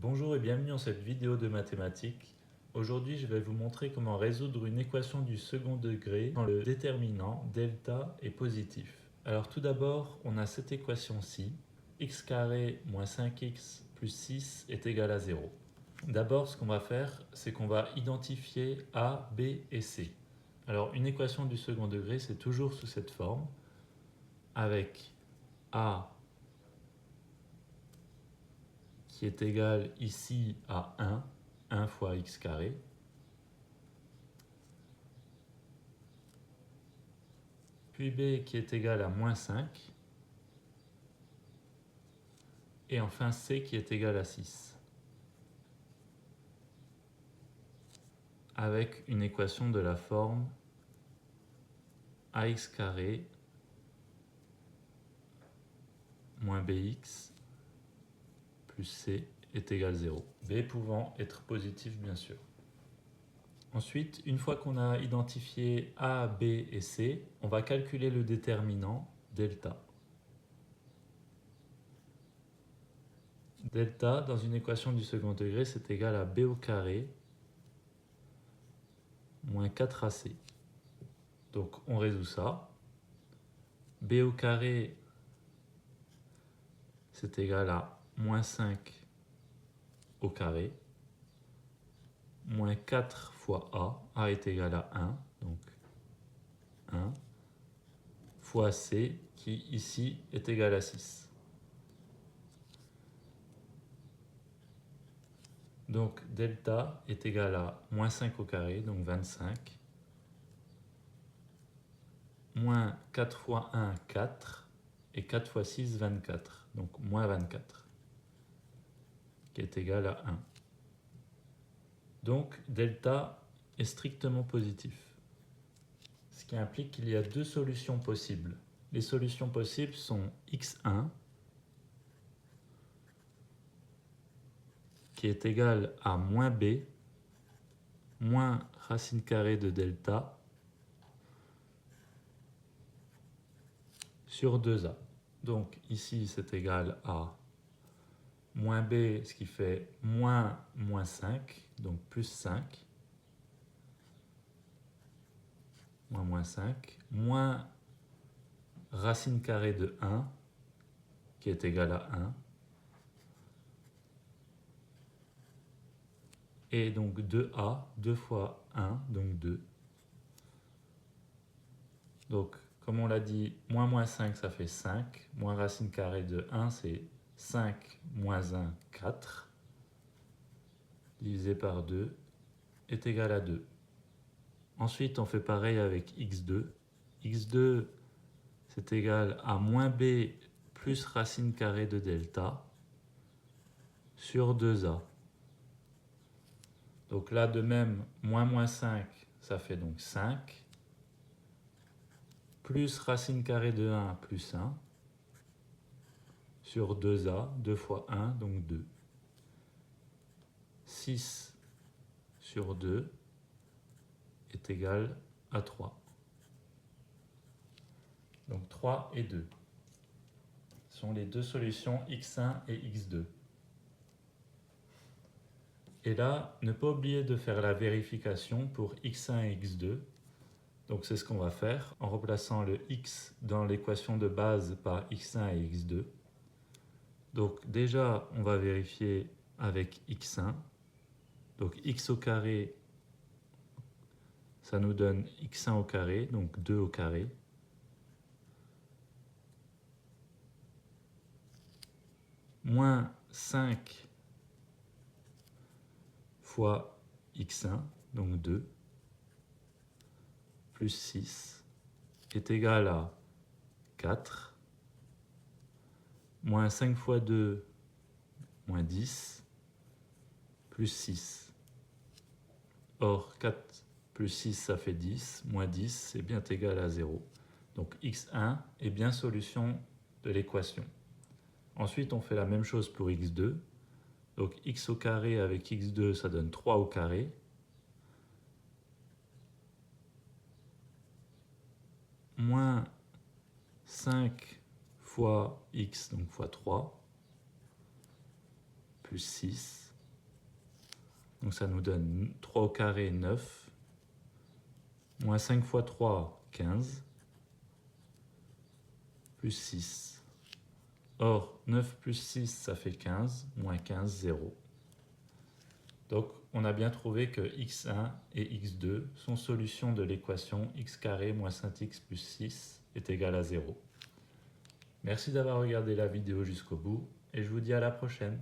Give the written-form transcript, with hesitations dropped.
Bonjour et bienvenue dans cette vidéo de mathématiques. Aujourd'hui, je vais vous montrer comment résoudre une équation du second degré quand le déterminant delta est positif. Alors tout d'abord, on a cette équation-ci, x carré moins 5x plus 6 est égal à 0. D'abord, ce qu'on va faire, c'est qu'on va identifier a, b et c. Alors une équation du second degré, c'est toujours sous cette forme, avec a qui est égal ici à 1 fois x carré, puis b qui est égal à moins 5, et enfin c qui est égal à 6, avec une équation de la forme ax carré moins bx plus c est égal à 0, b pouvant être positif bien sûr. Ensuite, une fois qu'on a identifié a, b et c, on va calculer le déterminant delta. Delta, dans une équation du second degré, c'est égal à b au carré moins 4ac. Donc on résout ça. B au carré, c'est égal à moins 5 au carré, moins 4 fois a est égal à 1, donc 1, fois c, qui ici est égal à 6. Donc delta est égal à moins 5 au carré, donc 25, moins 4 fois 1, 4, et 4 fois 6, 24, donc moins 24, qui est égal à 1. Donc delta est strictement positif, ce qui implique qu'il y a deux solutions possibles. Les solutions possibles sont x1 qui est égal à moins b moins racine carrée de delta sur 2a. Donc ici c'est égal à moins b, ce qui fait moins 5, donc plus 5, moins 5, moins racine carrée de 1, qui est égal à 1, et donc 2a, 2 fois 1, donc 2. Donc, comme on l'a dit, moins 5, ça fait 5, moins racine carrée de 1, c'est 5 moins 1, 4, divisé par 2, est égal à 2. Ensuite, on fait pareil avec x2. x2, c'est égal à moins b plus racine carrée de delta sur 2a. Donc là, de même, moins 5, ça fait donc 5, plus racine carrée de 1 plus 1, sur 2a, 2 fois 1, donc 2. 6 sur 2 est égal à 3. Donc 3 et 2 sont les deux solutions x1 et x2. Et là, ne pas oublier de faire la vérification pour x1 et x2. Donc c'est ce qu'on va faire en remplaçant le x dans l'équation de base par x1 et x2. Donc déjà, on va vérifier avec x1. Donc x au carré, ça nous donne x1 au carré, donc 2 au carré. Moins 5 fois x1, donc 2, plus 6, est égal à 4. Moins 5 fois 2, moins 10, plus 6. Or, 4 plus 6, ça fait 10. Moins 10, c'est bien égal à 0. Donc x1 est bien solution de l'équation. Ensuite, on fait la même chose pour x2. Donc x au carré avec x2, ça donne 3 au carré. Moins 5 fois x, donc fois 3, plus 6, Donc ça nous donne 3 au carré, 9. Moins 5 fois 3, 15. Plus 6. Or, 9 plus 6, ça fait 15. Moins 15, 0. Donc, on a bien trouvé que x1 et x2 sont solutions de l'équation x carré moins 5x plus 6 est égal à 0. Merci d'avoir regardé la vidéo jusqu'au bout et je vous dis à la prochaine.